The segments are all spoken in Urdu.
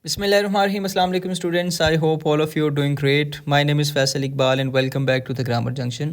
Bismillahirrahmanirrahim. Assalamu alaikum students. I hope all of you are doing great. My name is Faisal Iqbal and welcome back to the Grammar Junction.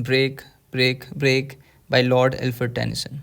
Break Break Break by Lord Alfred Tennyson.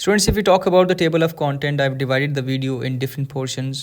Students, if we talk about the table of content, I've divided the video in different portions.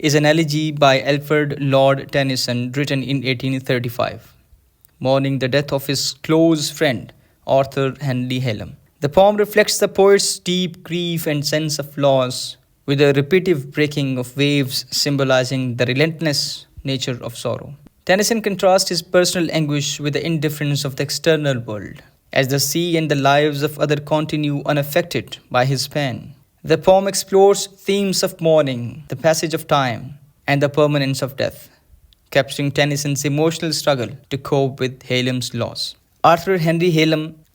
is an elegy by Alfred Lord Tennyson written in 1835, mourning the death of his close friend Arthur Henry Hallam. The poem reflects the poet's deep grief and sense of loss, with a repetitive breaking of waves symbolizing the relentless nature of sorrow. Tennyson contrasts his personal anguish with the indifference of the external world, as the sea and the lives of others continue unaffected by his pen. The poem explores themes of mourning, the passage of time, and the permanence of death, capturing Tennyson's emotional struggle to cope with Hallam's loss. Arthur Henry Hallam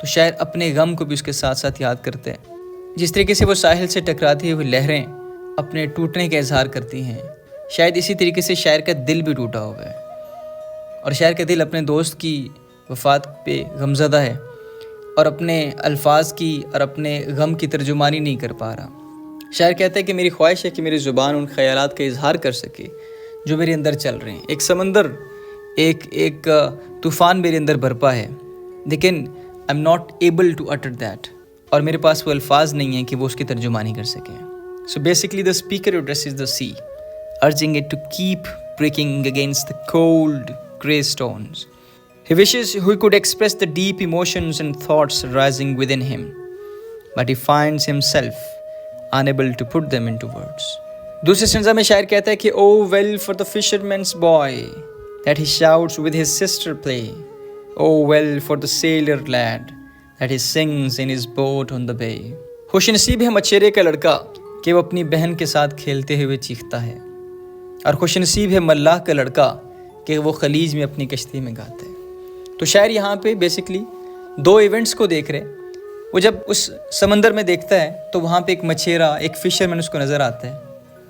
تو شاعر اپنے غم کو بھی اس کے ساتھ ساتھ یاد کرتے ہیں. جس طریقے سے وہ ساحل سے ٹکراتی ہوئی لہریں اپنے ٹوٹنے کا اظہار کرتی ہیں، شاید اسی طریقے سے شاعر کا دل بھی ٹوٹا ہوا ہے، اور شاعر کا دل اپنے دوست کی وفات پہ غمزدہ ہے اور اپنے الفاظ کی اور اپنے غم کی ترجمانی نہیں کر پا رہا. شاعر کہتا ہے کہ میری خواہش ہے کہ میری زبان ان خیالات کا اظہار کر سکے جو میرے اندر چل رہے ہیں. ایک سمندر، ایک طوفان میرے اندر برپا ہے، لیکن I am not able to utter that, اور میرے پاس وہ الفاظ نہیں ہیں کہ وہ اس کی ترجمانی کر سکیں. So basically the speaker addresses the sea urging it to keep breaking against the cold grey stones. He wishes he could express the deep emotions and thoughts rising within him, but he finds himself unable to put them into words. دوسرے سنزا میں شاعر کہتا ہے کہ oh well for the fisherman's boy that he shouts with his sister play, oh well for the sailor lad that he sings in his boat on the bay. خوش نصیب ہے مچھیرے کا لڑکا کہ وہ اپنی بہن کے ساتھ کھیلتے ہوئے چیختا ہے، اور خوش نصیب ہے ملاح کا لڑکا کہ وہ خلیج میں اپنی کشتی میں گاتا ہے. تو شاعر یہاں پہ بیسکلی دو ایونٹس کو دیکھ رہے. وہ جب اس سمندر میں دیکھتا ہے تو وہاں پہ ایک مچھیرا، ایک فشرمین اس کو نظر آتا ہے،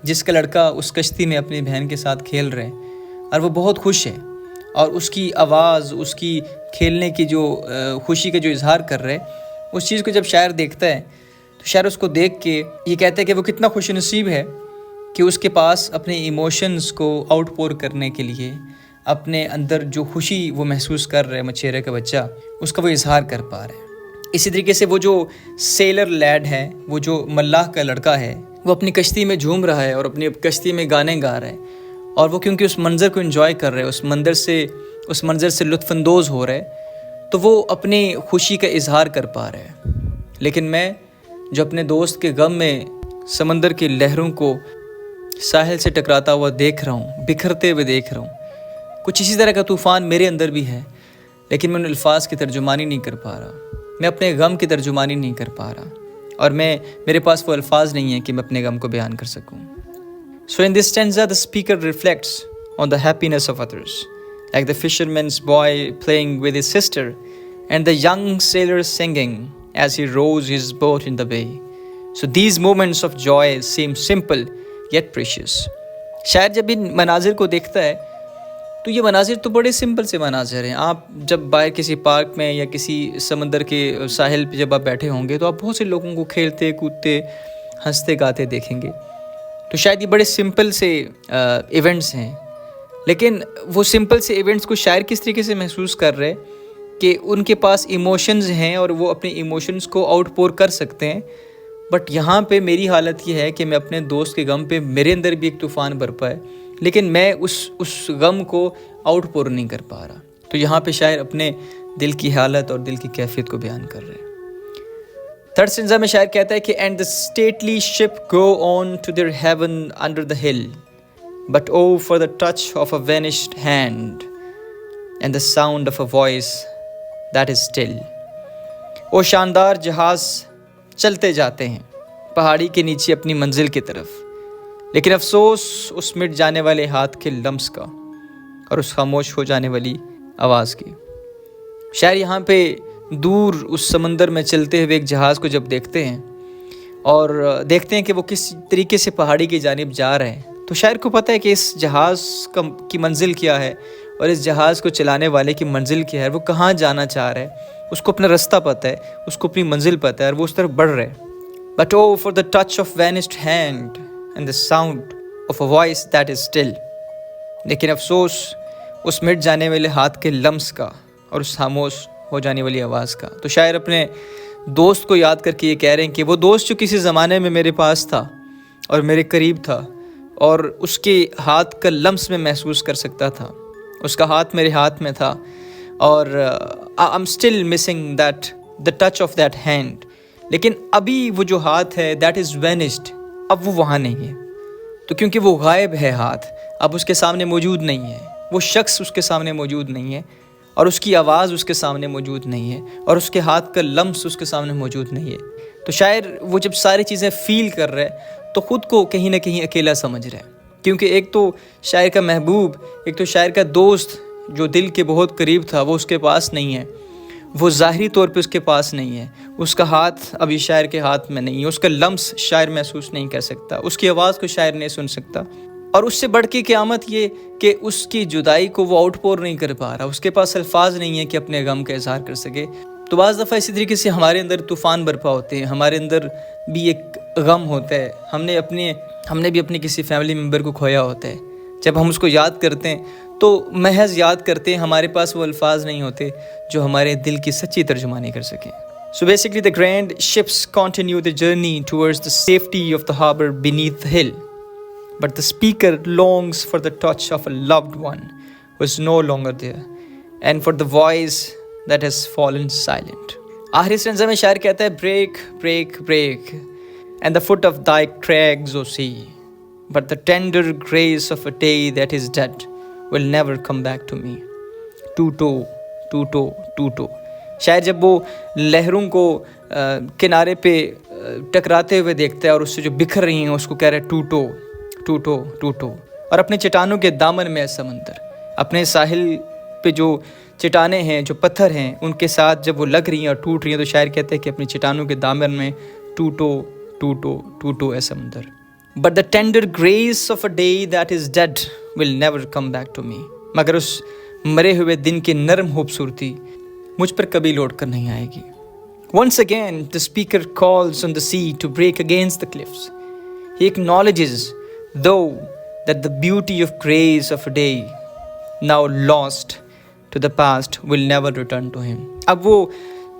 جس کا لڑکا اس کشتی میں اپنی بہن کے ساتھ کھیل رہے ہیں، اور وہ بہت خوش ہے، اور اس کی آواز، اس کی کھیلنے کی جو خوشی کا جو اظہار کر رہے، اس چیز کو جب شاعر دیکھتا ہے تو شاعر اس کو دیکھ کے یہ کہتا ہے کہ وہ کتنا خوش نصیب ہے کہ اس کے پاس اپنے ایموشنز کو آؤٹ پور کرنے کے لیے، اپنے اندر جو خوشی وہ محسوس کر رہے مچھیرے کا بچہ، اس کا وہ اظہار کر پا رہے ہیں. اسی طریقے سے وہ جو سیلر لیڈ ہے، وہ جو ملاح کا لڑکا ہے، وہ اپنی کشتی میں جھوم رہا ہے اور اپنی کشتی میں گانے گا رہا ہے، اور وہ کیونکہ اس منظر کو انجوائے کر رہے، اس منظر سے لطف اندوز ہو رہے، تو وہ اپنی خوشی کا اظہار کر پا رہے ہیں. لیکن میں جو اپنے دوست کے غم میں سمندر کی لہروں کو ساحل سے ٹکراتا ہوا دیکھ رہا ہوں، بکھرتے ہوئے دیکھ رہا ہوں، کچھ اسی طرح کا طوفان میرے اندر بھی ہے، لیکن میں ان الفاظ کی ترجمانی نہیں کر پا رہا، میں اپنے غم کی ترجمانی نہیں کر پا رہا، اور میرے پاس وہ الفاظ نہیں ہیں کہ میں اپنے غم کو بیان کر سکوں. So in this stanza the speaker reflects on the happiness of others, like the fisherman's boy playing with his sister and the young sailor singing as he rows his boat in the bay. So these moments of joy seem simple yet precious. شاعر جب ان مناظر کو دیکھتا ہے تو یہ مناظر تو بڑے سمپل سے مناظر ہیں. آپ جب باہر کسی پارک میں یا کسی سمندر کے ساحل پہ جب آپ بیٹھے ہوں گے تو آپ بہت سے لوگوں کو کھیلتے کودتے ہنستے گاتے دیکھیں گے. تو شاید یہ بڑے سمپل سے ایونٹس ہیں، لیکن وہ سمپل سے ایونٹس کو شاعر کس طریقے سے محسوس کر رہے کہ ان کے پاس ایموشنز ہیں اور وہ اپنے ایموشنز کو آؤٹ پور کر سکتے ہیں. بٹ یہاں پہ میری حالت یہ ہے کہ میں اپنے دوست کے غم پہ، میرے اندر بھی ایک طوفان برپا ہے، لیکن میں اس غم کو آؤٹ پور نہیں کر پا رہا. تو یہاں پہ شاعر اپنے دل کی حالت اور دل کی کیفیت کو بیان کر رہے ہیں. تھرڈ سنزا میں شاعر کہتا ہے کہ and the stately ship go on to their heaven under the hill, but oh for the touch of a vanished hand and the sound of a voice that is still. وہ شاندار جہاز چلتے جاتے ہیں پہاڑی کے نیچے اپنی منزل کی طرف، لیکن افسوس اس مٹ جانے والے ہاتھ کے لمس کا اور اس خاموش ہو جانے والی آواز کی. شاعر یہاں پہ دور اس سمندر میں چلتے ہوئے ایک جہاز کو جب دیکھتے ہیں اور دیکھتے ہیں کہ وہ کس طریقے سے پہاڑی کی جانب جا رہے ہیں، تو شاعر کو پتہ ہے کہ اس جہاز کی منزل کیا ہے اور اس جہاز کو چلانے والے کی منزل کیا ہے، وہ کہاں جانا چاہ رہا ہے، اس کو اپنا رستہ پتہ ہے، اس کو اپنی منزل پتہ ہے، اور وہ اس طرف بڑھ رہے ہیں. But oh for the touch of vanished hand and the sound of a voice that is still. لیکن افسوس اس مٹ جانے والے ہاتھ کے لمس کا اور اس خاموش ہو جانے والی آواز کا. تو شاعر اپنے دوست کو یاد کر کے یہ کہہ رہے ہیں کہ وہ دوست جو کسی زمانے میں میرے پاس تھا اور میرے قریب تھا اور اس کے ہاتھ کا لمس میں محسوس کر سکتا تھا، اس کا ہاتھ میرے ہاتھ میں تھا، اور I'm still missing the touch of that hand. لیکن ابھی وہ جو ہاتھ ہے that is vanished، اب وہ وہاں نہیں ہے. تو کیونکہ وہ غائب ہے ہاتھ، اب اس کے سامنے موجود نہیں ہے، وہ شخص اس کے سامنے موجود نہیں ہے، اور اس کی آواز اس کے سامنے موجود نہیں ہے، اور اس کے ہاتھ کا لمس اس کے سامنے موجود نہیں ہے. تو شاعر وہ جب ساری چیزیں فیل کر رہے تو خود کو کہیں نہ کہیں اکیلا سمجھ رہے، کیونکہ ایک تو شاعر کا محبوب، ایک تو شاعر کا دوست جو دل کے بہت قریب تھا وہ اس کے پاس نہیں ہے، وہ ظاہری طور پہ اس کے پاس نہیں ہے، اس کا ہاتھ ابھی شاعر کے ہاتھ میں نہیں ہے، اس کا لمس شاعر محسوس نہیں کر سکتا، اس کی آواز کو شاعر نہیں سن سکتا، اور اس سے بڑھ کے قیامت یہ کہ اس کی جدائی کو وہ آؤٹ پور نہیں کر پا رہا، اس کے پاس الفاظ نہیں ہے کہ اپنے غم کا اظہار کر سکے۔ تو بعض دفعہ اسی طریقے سے ہمارے اندر طوفان برپا ہوتے ہیں، ہمارے اندر بھی ایک غم ہوتا ہے، ہم نے بھی اپنے کسی فیملی ممبر کو کھویا ہوتا ہے، جب ہم اس کو یاد کرتے ہیں تو محض یاد کرتے ہیں، ہمارے پاس وہ الفاظ نہیں ہوتے جو ہمارے دل کی سچی ترجمانی کر سکیں۔ So basically the grand ships continue the journey towards the safety of the harbor beneath the hill, but the speaker longs for the touch of a loved one who is no longer there and for the voice that has fallen silent. آخری سٹینزا میں شاعر کہتا ہے break, break, break and the foot of thy crags, O sea, but the tender grace of a day that is dead will never come back to me. ٹوٹو ٹوٹو ٹوٹو۔ شاید جب وہ لہروں کو کنارے پہ ٹکراتے ہوئے دیکھتا ہے اور اس سے جو بکھر رہی ہیں اس کو کہہ رہا ہے ٹوٹو ٹوٹو ٹوٹو، اور اپنے چٹانوں کے دامن میں ہے سمندر، اپنے ساحل پہ جو چٹانیں ہیں، جو پتھر ہیں، ان کے ساتھ جب وہ لگ رہی ہیں اور ٹوٹ رہی ہیں تو شاعر کہتے ہیں کہ اپنی چٹانوں کے دامن میں ٹوٹو ٹوٹو ٹوٹو ہے سمندر۔ But the tender grace of a day that is dead will never come back to me. مگر اس مرے ہوئے دن کی نرم خوبصورتی مجھ پر کبھی لوٹ کر نہیں آئے گی۔ Once again the speaker calls on the sea to break against the cliffs. He acknowledges though that the beauty of grace of a day now lost to the past will never return to him. اب وہ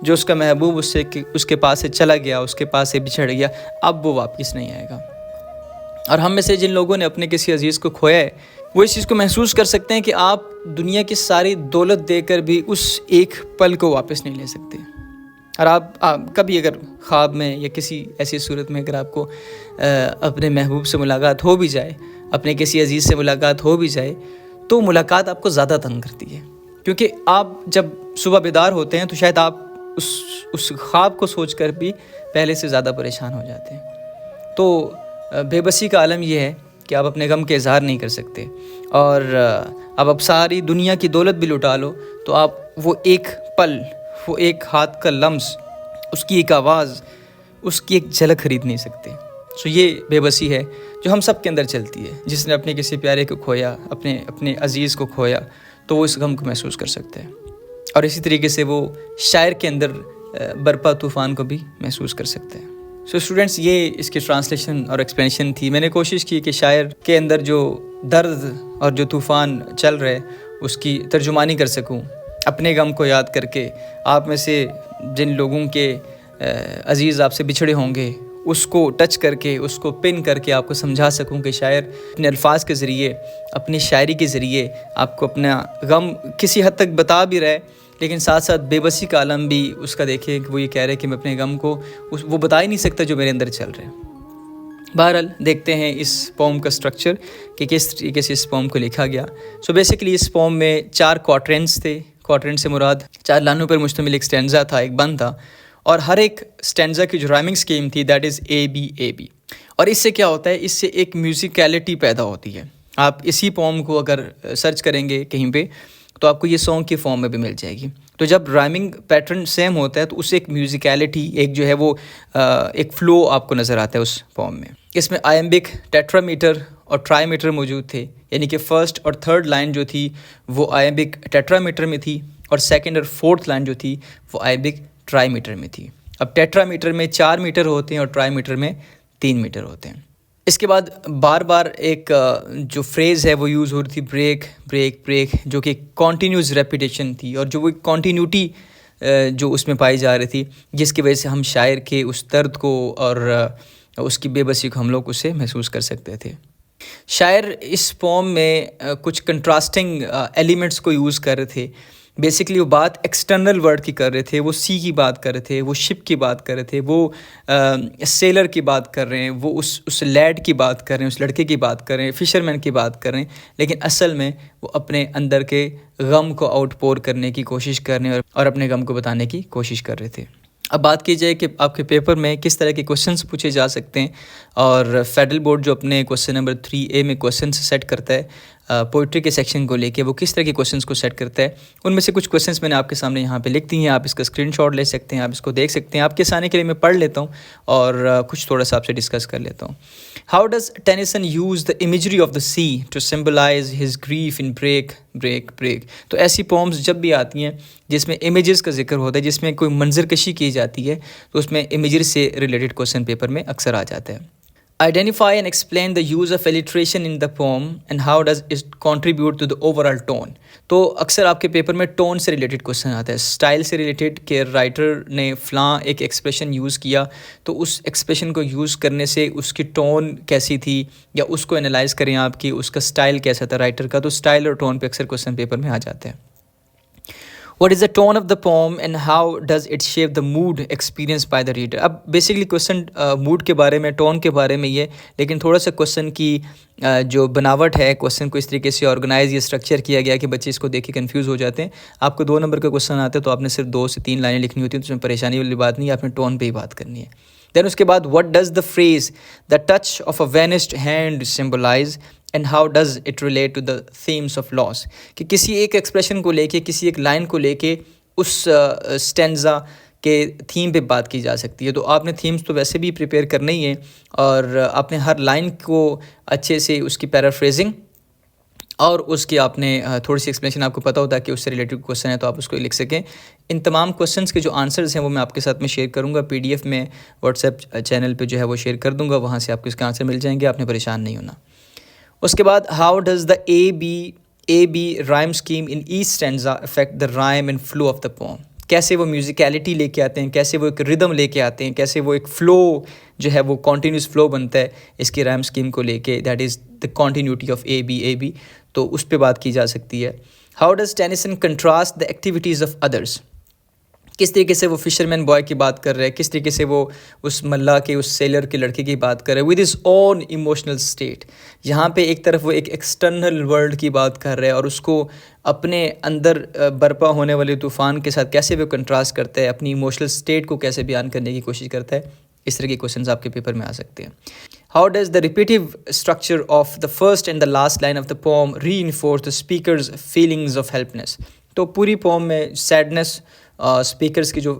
جو اس کا محبوب اس کے پاس سے چلا گیا، اس کے پاس سے بچھڑ گیا، اب وہ واپس نہیں آئے گا۔ اور ہم میں سے جن لوگوں نے اپنے کسی عزیز کو کھویا ہے وہ اس چیز کو محسوس کر سکتے ہیں کہ آپ دنیا کی ساری دولت دے کر بھی اس ایک پل کو واپس نہیں لے سکتے۔ اور آپ کبھی اگر خواب میں یا کسی ایسی صورت میں اگر آپ کو اپنے محبوب سے ملاقات ہو بھی جائے، اپنے کسی عزیز سے ملاقات ہو بھی جائے، تو ملاقات آپ کو زیادہ تنگ کرتی ہے، کیونکہ آپ جب صبح بیدار ہوتے ہیں تو شاید آپ اس خواب کو سوچ کر بھی پہلے سے زیادہ پریشان ہو جاتے ہیں۔ تو بے بسی کا عالم یہ ہے کہ آپ اپنے غم کے اظہار نہیں کر سکتے، اور اب ساری دنیا کی دولت بھی لٹا لو تو آپ وہ ایک پل، وہ ایک ہاتھ کا لمس، اس کی ایک آواز، اس کی ایک جھلک خرید نہیں سکتے۔ سو یہ بے بسی ہے جو ہم سب کے اندر چلتی ہے۔ جس نے اپنے کسی پیارے کو کھویا، اپنے عزیز کو کھویا، تو وہ اس غم کو محسوس کر سکتا ہے، اور اسی طریقے سے وہ شاعر کے اندر برپا طوفان کو بھی محسوس کر سکتا ہے۔ سو اسٹوڈنٹس، یہ اس کی ٹرانسلیشن اور ایکسپلینیشن تھی۔ میں نے کوشش کی کہ شاعر کے اندر جو درد اور جو طوفان چل رہے اس کی ترجمانی کر سکوں، اپنے غم کو یاد کر کے۔ آپ میں سے جن لوگوں کے عزیز آپ سے بچھڑے ہوں گے اس کو ٹچ کر کے، اس کو پن کر کے آپ کو سمجھا سکوں کہ شاعر اپنے الفاظ کے ذریعے، اپنی شاعری کے ذریعے آپ کو اپنا غم کسی حد تک بتا بھی رہے، لیکن ساتھ ساتھ بے بسی کا عالم بھی اس کا دیکھیں کہ وہ یہ کہہ رہے کہ میں اپنے غم کو وہ بتا ہی نہیں سکتا جو میرے اندر چل رہے ہیں۔ بہرحال دیکھتے ہیں اس پوم کا سٹرکچر کہ کس طریقے سے اس پوم کو لکھا گیا۔ سو بیسیکلی اس پوم میں 4 کوارٹرنس تھے۔ کوارٹرنس سے مراد 4 لانوں پر مشتمل ایک سٹینزا تھا، ایک بند تھا، اور ہر ایک سٹینزا کی جو رائمنگ سکیم تھی that is A B A B. اور اس سے کیا ہوتا ہے، اس سے ایک میوزیکیلٹی پیدا ہوتی ہے۔ آپ اسی پوم کو اگر سرچ کریں گے کہیں پہ تو آپ کو یہ سانگ کی فارم میں بھی مل جائے گی۔ تو جب رائمنگ پیٹرن سیم ہوتا ہے تو اسے ایک میوزیکیلٹی، ایک جو ہے وہ ایک فلو آپ کو نظر آتا ہے اس فارم میں۔ اس میں آئمبک، ٹیٹرا میٹر اور ٹرائی میٹر موجود تھے، یعنی کہ فرسٹ اور تھرڈ لائن جو تھی وہ آئمبک ٹیٹرا میٹر میں تھی، اور سیکنڈ اور فورتھ لائن جو تھی وہ آئمبک ٹرائی میٹر میں تھی۔ اب ٹیٹرا میٹر میں 4 میٹر ہوتے ہیں اور ٹرائی میٹر میں 3 میٹر ہوتے ہیں۔ اس کے بعد بار بار ایک جو فریز ہے وہ یوز ہو رہی تھی، بریک بریک بریک، جو کہ کانٹینیوس ریپیٹیشن تھی، اور جو وہ کانٹینیوٹی جو اس میں پائی جا رہی تھی، جس کی وجہ سے ہم شاعر کے اس درد کو اور اس کی بے بسی کو ہم لوگ اسے محسوس کر سکتے تھے۔ شاعر اس پوم میں کچھ کنٹراسٹنگ ایلیمنٹس کو یوز کر رہے تھے۔ بیسکلی وہ بات ایکسٹرنل ورڈ کی کر رہے تھے، وہ سی کی بات کر رہے تھے، وہ شپ کی بات کر رہے تھے، وہ سیلر کی بات کر رہے ہیں، وہ اس لیڈ کی بات کر رہے ہیں، اس لڑکے کی بات کر رہے ہیں، فشر مین کی بات کر رہے ہیں، لیکن اصل میں وہ اپنے اندر کے غم کو آؤٹ پور کرنے کی کوشش کر رہے ہیں اور اپنے غم کو بتانے کی کوشش کر رہے تھے۔ اب بات کی جائے کہ آپ کے پیپر میں کس طرح کے کوسچنس پوچھے جا سکتے ہیں، اور فیڈرل بورڈ جو اپنے کوسچن نمبر 3A میں کوسچنس سیٹ کرتا ہے پوئٹری کے سیکشن کو لے کے وہ کس طرح کے کوشچنس کو سیٹ کرتا ہے. ان میں سے کچھ کوشچنس میں نے آپ کے سامنے یہاں پہ لکھ دی ہیں, آپ اس کا اسکرین شاٹ لے سکتے ہیں, آپ اس کو دیکھ سکتے ہیں. آپ کے آسانی کے لیے میں پڑھ لیتا ہوں اور کچھ تھوڑا سا آپ سے ڈسکس کر لیتا ہوں. How does Tennyson use the imagery of the sea to symbolise his grief in break break break. تو ایسی پومز جب بھی آتی ہیں جس میں امیجز کا ذکر ہوتا ہے, جس میں کوئی منظر کشی کی جاتی ہے, تو اس میں امیجری سے ریلیٹڈ کوشچن پیپر میں اکثر آ جاتا ہے. Identify and explain the use of alliteration in the poem and how does it contribute to the overall tone. تو اکثر آپ کے پیپر میں ٹون سے ریلیٹڈ کوشچن آتا ہے, اسٹائل سے ریلیٹڈ کہ رائٹر نے فلاں ایک ایکسپریشن یوز کیا تو اس ایکسپریشن کو یوز کرنے سے اس کی ٹون کیسی تھی, یا اس کو انالائز کریں آپ کی اس کا اسٹائل کیسا تھا رائٹر کا. تو اسٹائل اور ٹون پہ اکثر کوشچن پیپر میں آ جاتے ہیں. What is the tone of the poem and how does it shape the mood experienced by the reader. اب بیسکلی کوشچن موڈ کے بارے میں, ٹون کے بارے میں یہ, لیکن تھوڑا سا کوشچن کی جو بناوٹ ہے, کوشچن کو اس طریقے سے آرگنائز یا اسٹرکچر کیا گیا کہ بچے اس کو دیکھ کے کنفیوز ہو جاتے ہیں. آپ کو 2 نمبر کا کوشچن آتا ہے تو آپ نے صرف 2 سے 3 لائنیں لکھنی ہوتی ہیں, تو اس میں پریشانی والی بات نہیں ہے, آپ نے ٹون پہ ہی بات کرنی ہے. دین اس کے بعد what does the phrase the touch of a vanished hand symbolize and how does it relate to the themes of loss. کہ کسی ایک ایکسپریشن کو لے کے, کسی ایک لائن کو لے کے اس سٹینزا کے تھیم پہ بات کی جا سکتی ہے. تو آپ نے تھیمز تو ویسے بھی پریپیئر کرنے ہی ہیں, اور آپ نے ہر لائن کو اچھے سے اس کی پیرافریزنگ اور اس کی آپ نے تھوڑی سی ایکسپلینیشن آپ کو پتہ ہوتا ہے کہ اس سے ریلیٹڈ کوشچن ہے تو آپ اس کو لکھ سکیں. ان تمام کوشچنس کے جو آنسرز ہیں وہ میں آپ کے ساتھ میں شیئر کروں گا, پی ڈی ایف میں واٹس ایپ چینل پہ جو ہے وہ شیئر کر دوں گا, وہاں سے آپ کو اس کے آنسر مل جائیں گے, آپ نے پریشان نہیں ہونا. اس کے بعد how does the A B rhyme scheme in each stanza affect the rhyme and flow of the poem. کیسے وہ میوزیکیلٹی لے کے آتے ہیں, کیسے وہ ایک ردم لے کے آتے ہیں, کیسے وہ ایک فلو جو ہے وہ کنٹینیوس فلو بنتا ہے اس کی رائم اسکیم کو لے کے, that is the continuity of a b, تو اس پہ بات کی جا سکتی ہے. How does Tennyson contrast the activities of others. کس طریقے سے وہ فشرمین بوائے کی بات کر رہے ہیں, کس طریقے سے وہ اس ملا کے, اس سیلر کے لڑکے کی بات کر رہے ہیں with his own emotional state. یہاں پہ ایک طرف وہ ایک ایکسٹرنل ورلڈ کی بات کر رہے ہیں اور اس کو اپنے اندر برپا ہونے والے طوفان کے ساتھ کیسے وہ کنٹراسٹ کرتا ہے, اپنی ایموشنل اسٹیٹ کو کیسے بیان کرنے کی کوشش کرتا ہے. اس طرح کے کوشچنز آپ کے پیپر میں آ سکتے ہیں. How does the repetitive structure of the first and the last line of the poem reinforce the speaker's feelings of helplessness. تو پوری پوم میں سیڈنس, اسپیکرز کی جو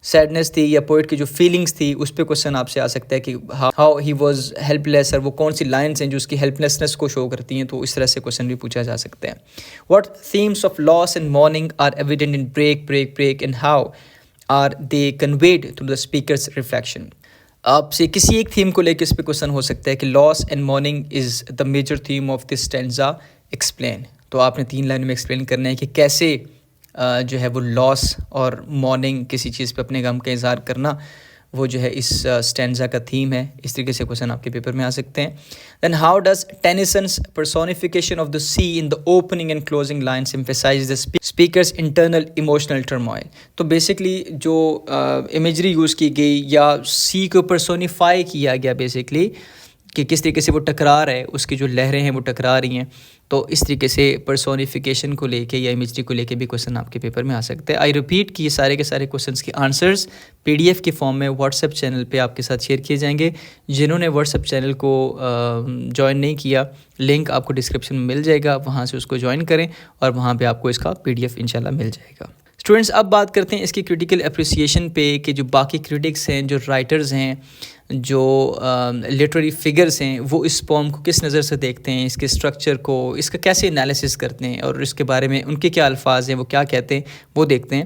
سیڈنس تھی یا پوئٹ کی جو فیلنگس تھی, اس پہ کوشچن آپ سے آ سکتا ہے کہ ہاؤ ہی واز ہیلپ لیس, اور وہ کون سی لائنس ہیں جو اس کی ہیلپ لیسنس کو شو کرتی ہیں, تو اس طرح سے کوشچن بھی پوچھا جا سکتا ہے. What themes of loss and mourning are evident in break break break and how are they conveyed through the speaker's reflection. آپ سے کسی ایک تھیم کو لے کے اس پہ کوشچن ہو سکتا ہے کہ loss and mourning is the major theme of this stanza explain. تو آپ نے 3 لائنوں میں ایکسپلین کرنا ہے کہ کیسے جو ہے وہ لاس اور مارننگ کسی چیز پہ اپنے غم کا اظہار کرنا وہ جو ہے اس اسٹینزا کا تھیم ہے. اس طریقے سے کوشچن آپ کے پیپر میں آ سکتے ہیں. Then how does Tennyson's personification of the sea in the opening and closing lines emphasise the speaker's internal emotional turmoil. تو بیسکلی جو امیجری یوز کی گئی یا سی کو پرسونیفائی کیا گیا بیسکلی کہ کس طریقے سے وہ ٹکرا رہا ہے, اس کی جو لہریں ہیں وہ ٹکرا رہی ہیں, تو اس طریقے سے پرسونیفیکیشن کو لے کے یا امیجری کو لے کے بھی کوشچن آپ کے پیپر میں آ سکتے ہیں. آئی ریپیٹ کہ یہ سارے کے سارے کوشچنس کے آنسرز پی ڈی ایف کے فارم میں واٹس ایپ چینل پہ آپ کے ساتھ شیئر کیے جائیں گے. جنہوں نے واٹس ایپ چینل کو جوائن نہیں کیا, لنک آپ کو ڈسکرپشن میں مل جائے گا, وہاں سے اس کو جوائن کریں اور وہاں پہ آپ کو اس کا پی ڈی ایف انشاءاللہ مل جائے گا. اسٹوڈنٹس, اب بات کرتے ہیں اس کی کریٹیکل اپریسیشن پہ کہ جو باقی کریٹکس ہیں, جو رائٹرز ہیں, جو لٹریری فگرز ہیں, وہ اس پوم کو کس نظر سے دیکھتے ہیں, اس کے اسٹرکچر کو, اس کا کیسے انالیسس کرتے ہیں اور اس کے بارے میں ان کے کیا الفاظ ہیں, وہ کیا کہتے ہیں, وہ دیکھتے ہیں.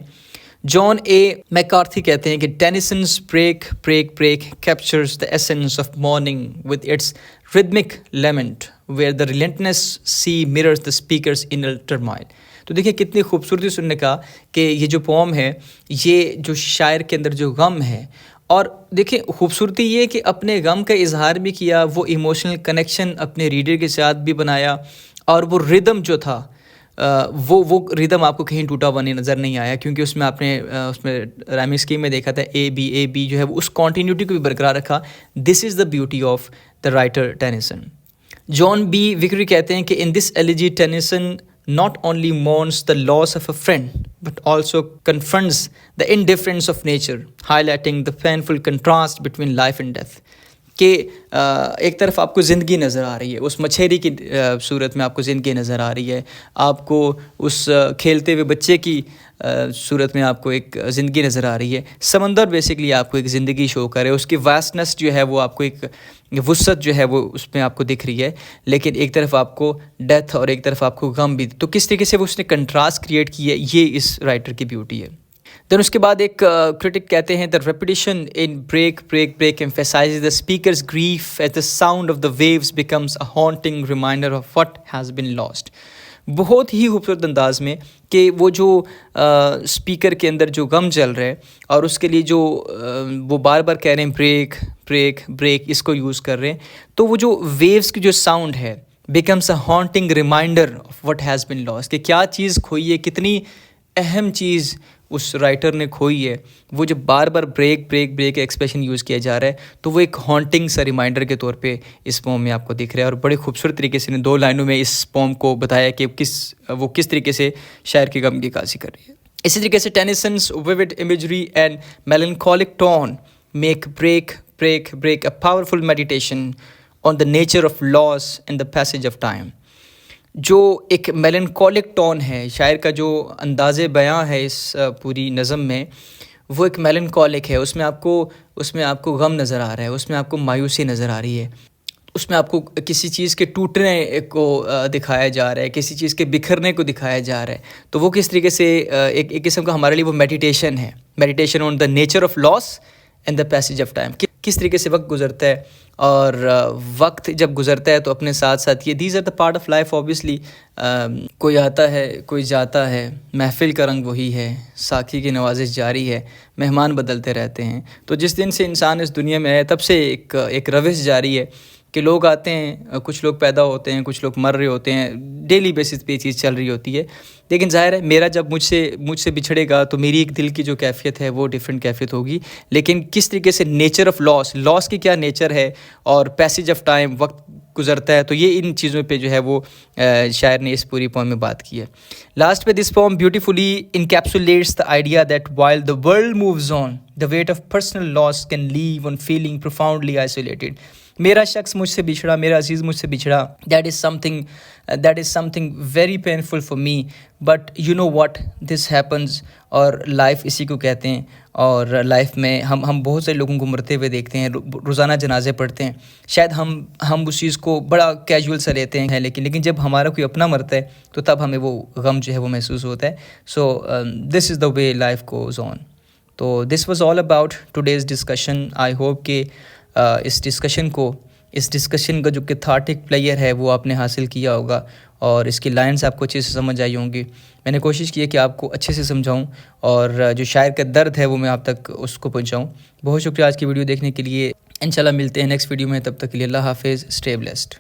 جان اے میکارتھی کہتے ہیں کہ Tennyson's break break break captures the essence of mourning with its rhythmic lament where the relentless sea mirrors the speaker's inner turmoil. تو دیکھیں کتنی خوبصورتی سے انہوں نے کہا کہ یہ جو پوم ہے یہ جو شاعر کے اندر جو غم ہے, اور دیکھیں خوبصورتی یہ کہ اپنے غم کا اظہار بھی کیا, وہ ایموشنل کنیکشن اپنے ریڈر کے ساتھ بھی بنایا, اور وہ ردم جو تھا وہ ردم آپ کو کہیں ٹوٹا ہوا نظر نہیں آیا, کیونکہ اس میں آپ نے اس میں رائمنگ اسکیم میں دیکھا تھا اے بی جو ہے وہ اس کنٹینیوٹی کو بھی برقرار رکھا. This is the beauty of the writer Tennyson. John B Vickery کہتے ہیں کہ ان دس ایلیجی ٹینیسن not only mourns the loss of a friend but also confronts the indifference of nature, highlighting the painful contrast between life and death. کہ ایک طرف آپ کو زندگی نظر آ رہی ہے، اس مچھیری کی صورت میں آپ کو زندگی نظر آ رہی ہے، آپ کو اس کھیلتے ہوئے بچے کی صورت میں آپ کو ایک زندگی نظر آ رہی ہے. سمندر بیسکلی آپ کو ایک زندگی شو کر رہے ہے، اس کی واسٹنس جو ہے وہ آپ کو ایک وسعت جو ہے وہ اس میں آپ کو دکھ رہی ہے، لیکن ایک طرف آپ کو ڈیتھ اور ایک طرف آپ کو غم بھی. تو کس طریقے سے وہ اس نے کنٹراسٹ کریٹ کی ہے، یہ اس رائٹر کی بیوٹی ہے. دین اس کے بعد ایک کرٹک کہتے ہیں the repetition in break break break emphasises the speaker's grief at the sound of the waves becomes a haunting reminder of what has been lost. بہت ہی خوبصورت انداز میں کہ وہ جو اسپیکر کے اندر جو غم چل رہا ہے اور اس کے لیے جو وہ بار بار کہہ رہے ہیں بریک بریک بریک، اس کو یوز کر رہے ہیں، تو وہ جو ویوز کی جو ساؤنڈ ہے becomes a haunting reminder of what has been lost, کہ کیا چیز کھوئی ہے، کتنی اہم چیز اس رائٹر نے کھوئی ہے. وہ جب بار بار break break break expression use کیا جا رہا ہے تو وہ ایک ہانٹنگ سا ریمائنڈر کے طور پہ اس پوم میں آپ کو دکھ رہا ہے. اور بڑے خوبصورت طریقے سے نے 2 لائنوں میں اس پوم کو بتایا کہ وہ کس طریقے سے شاعر کے غم کی عکاسی کر رہی ہے. اسی طریقے سے Tennyson's vivid imagery and melancholic tone make break break break a powerful meditation on the nature of loss and the passage of time. جو ایک میلنکولک ٹون ہے، شاعر کا جو انداز بیاں ہے اس پوری نظم میں، وہ ایک میلنکولک ہے. اس میں آپ کو غم نظر آ رہا ہے، اس میں آپ کو مایوسی نظر آ رہی ہے، اس میں آپ کو کسی چیز کے ٹوٹنے کو دکھایا جا رہا ہے، کسی چیز کے بکھرنے کو دکھایا جا رہا ہے. تو وہ کس طریقے سے ایک قسم کا ہمارے لیے وہ میڈیٹیشن ہے، meditation on the nature of loss and the passage of time. کس طریقے سے وقت گزرتا ہے، اور وقت جب گزرتا ہے تو اپنے ساتھ ساتھ یہ these are the part of life. Obviously کوئی آتا ہے کوئی جاتا ہے، محفل کا رنگ وہی ہے، ساقی کی نوازش جاری ہے، مہمان بدلتے رہتے ہیں. تو جس دن سے انسان اس دنیا میں ہے تب سے ایک روش جاری ہے کہ لوگ آتے ہیں، کچھ لوگ پیدا ہوتے ہیں، کچھ لوگ مر رہے ہوتے ہیں، ڈیلی بیسس پہ یہ چیز چل رہی ہوتی ہے. لیکن ظاہر ہے میرا جب مجھ سے بچھڑے گا تو میری ایک دل کی جو کیفیت ہے وہ ڈیفرنٹ کیفیت ہوگی. لیکن کس طریقے سے نیچر آف لاس کی کیا نیچر ہے، اور پیسج آف ٹائم وقت گزرتا ہے، تو یہ ان چیزوں پہ جو ہے وہ شاعر نے اس پوری پوئم میں بات کی ہے. لاسٹ پہ this poem beautifully encapsulates the idea that while the world moves on the weight of personal loss can leave one feeling profoundly isolated. میرا شخص مجھ سے بچھڑا، میرا عزیز مجھ سے بچھڑا، that is something very painful for me, but you know what this happens. اور لائف اسی کو کہتے ہیں، اور لائف میں ہم بہت سے لوگوں کو مرتے ہوئے دیکھتے ہیں، روزانہ جنازے پڑھتے ہیں. شاید ہم اس چیز کو بڑا کیجول سا لیتے ہیں، لیکن جب ہمارا کوئی اپنا مرتا ہے تو تب ہمیں وہ غم جو ہے وہ محسوس ہوتا ہے. سو دس is the way life goes on. تو this was all about today's discussion. I hope کہ اس ڈسکشن کا جو کیتھارٹک پلیئر ہے وہ آپ نے حاصل کیا ہوگا، اور اس کی لائنز آپ کو اچھے سے سمجھ آئی ہوں گی. میں نے کوشش کی ہے کہ آپ کو اچھے سے سمجھاؤں، اور جو شاعر کا درد ہے وہ میں آپ تک اس کو پہنچاؤں. بہت شکریہ آج کی ویڈیو دیکھنے کے لیے. انشاءاللہ ملتے ہیں نیکسٹ ویڈیو میں، تب تک کے لیے اللہ حافظ. Stay blessed.